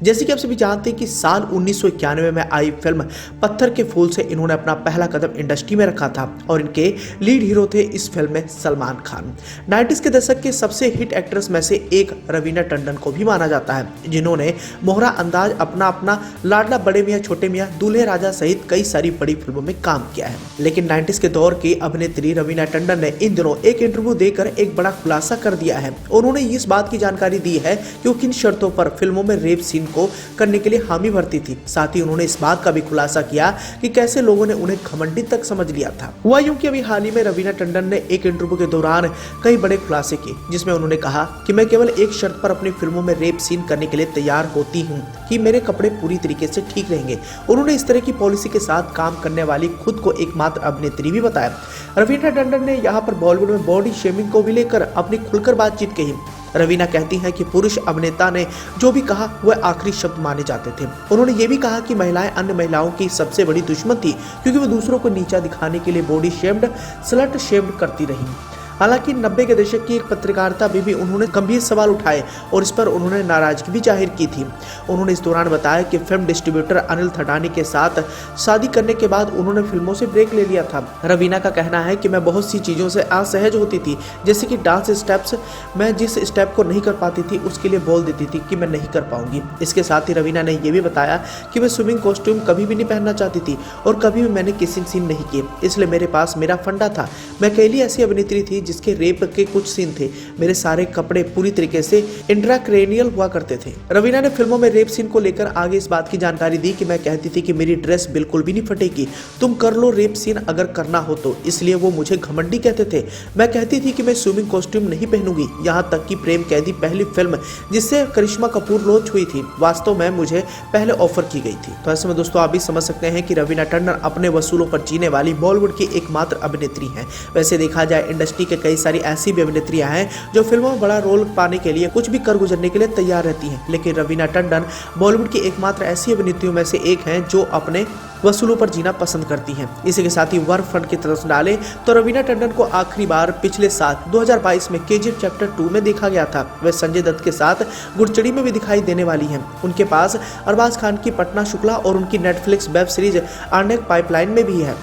जैसे कि आप सभी जानते हैं कि साल 1991 में आई फिल्म पत्थर के फूल से इन्होंने अपना पहला कदम इंडस्ट्री में रखा था और इनके लीड हीरो थे इस फिल्म में सलमान खान। 90s के दशक के सबसे हिट एक्ट्रेस में से एक रवीना टंडन को भी माना जाता है, जिन्होंने मोहरा अंदाज, अपना लाडला, बड़े मियां छोटे मियां, दूल्हे राजा सहित कई सारी बड़ी फिल्मों में काम किया है। लेकिन 90s के दौर की अभिनेत्री रवीना टंडन ने इन दिनों एक इंटरव्यू देकर एक बड़ा खुलासा कर दिया है। उन्होंने इस बात की जानकारी दी है कि वो किन शर्तों पर फिल्मों में रेप सीन को करने के लिए हामी भरती थी। साथ ही उन्होंने इस बात का भी खुलासा किया कि कैसे लोगों ने उन्हें घमंडी तक समझ लिया था। हुआ यूं कि अभी हाल ही में रवीना टंडन ने एक इंटरव्यू के दौरान कई बड़े खुलासे किए, जिसमें उन्होंने कहा कि मैं केवल एक शर्त पर अपनी फिल्मों में रेप सीन करने के लिए तैयार होती हूँ कि मेरे कपड़े पूरी तरीके से ठीक रहेंगे। उन्होंने इस तरह की पॉलिसी के साथ काम करने वाली खुद को एकमात्र अभिनेत्री भी बताया। रवीना टंडन ने यहाँ पर बॉलीवुड में बॉडी शेमिंग को भी लेकर अपनी खुलकर बातचीत कही। रवीना कहती हैं कि पुरुष अभिनेता ने जो भी कहा वह आखिरी शब्द माने जाते थे। उन्होंने ये भी कहा कि महिलाएं अन्य महिलाओं की सबसे बड़ी दुश्मन थी, क्योंकि वो दूसरों को नीचा दिखाने के लिए बॉडी शेम्ड, स्लट शेम्ड करती रही। हालांकि 90 के दशक की एक पत्रकारिता में भी उन्होंने गंभीर सवाल उठाए और इस पर उन्होंने नाराजगी भी जाहिर की थी। उन्होंने इस दौरान बताया कि फिल्म डिस्ट्रीब्यूटर अनिल थडानी के साथ शादी करने के बाद उन्होंने फिल्मों से ब्रेक ले लिया था। रवीना का कहना है कि मैं बहुत सी चीज़ों से असहज होती थी, जैसे कि डांस स्टेप्स। मैं जिस स्टेप को नहीं कर पाती थी उसके लिए बोल देती थी कि मैं नहीं कर पाऊंगी। इसके साथ ही रवीना ने यह भी बताया कि मैं स्विमिंग कॉस्ट्यूम कभी भी नहीं पहनना चाहती थी और कभी भी मैंने किसिंग सीन नहीं किए, इसलिए मेरे पास मेरा फंडा था। मैं अकेली ऐसी अभिनेत्री थी जिसके रेप के कुछ सीन थे। मेरे सारे कपड़े पूरी तरीके से इंट्राक्रेनियल हुआ करते थे। रवीना ने फिल्मों में रेप सीन को लेकर आगे इस बात की जानकारी दी कि मैं कहती थी कि मेरी ड्रेस बिल्कुल भी नहीं फटेगी, तुम कर लो रेप सीन अगर करना हो तो, इसलिए वो मुझे घमंडी कहते थे। मैं कहती थी कि मैं स्विमिंग कॉस्ट्यूम नहीं पहनूंगी। यहाँ तक कि प्रेम कैदी पहली फिल्म जिससे करिश्मा कपूर लॉन्च हुई थी, वास्तव में मुझे पहले ऑफर की गई थी। तो ऐसे में दोस्तों आप भी समझ सकते हैं कि रवीना टंडन अपने वसूलों पर जीने वाली बॉलीवुड की एकमात्र अभिनेत्री हैं। वैसे देखा जाए इंडस्ट्री के कई सारी ऐसी भी अभिनेत्रियां हैं जो फिल्मों में बड़ा रोल पाने के लिए कुछ भी कर गुजरने के लिए तैयार रहती हैं, लेकिन रवीना टंडन बॉलीवुड की एकमात्र ऐसी अभिनेत्रियों में से एक हैं जो अपने वसूलों पर जीना पसंद करती हैं। इसी के साथ ही वर्क फ्रंट की तरफ डालें तो रवीना टंडन को आखिरी बार पिछले साल 2022 में KGF चैप्टर 2 में देखा गया था। वे संजय दत्त के साथ गुरचड़ी में भी दिखाई देने वाली हैं। उनके पास अरबाज खान की पटना शुक्ला और उनकी नेटफ्लिक्स वेब सीरीज आर्नेक पाइपलाइन में भी है।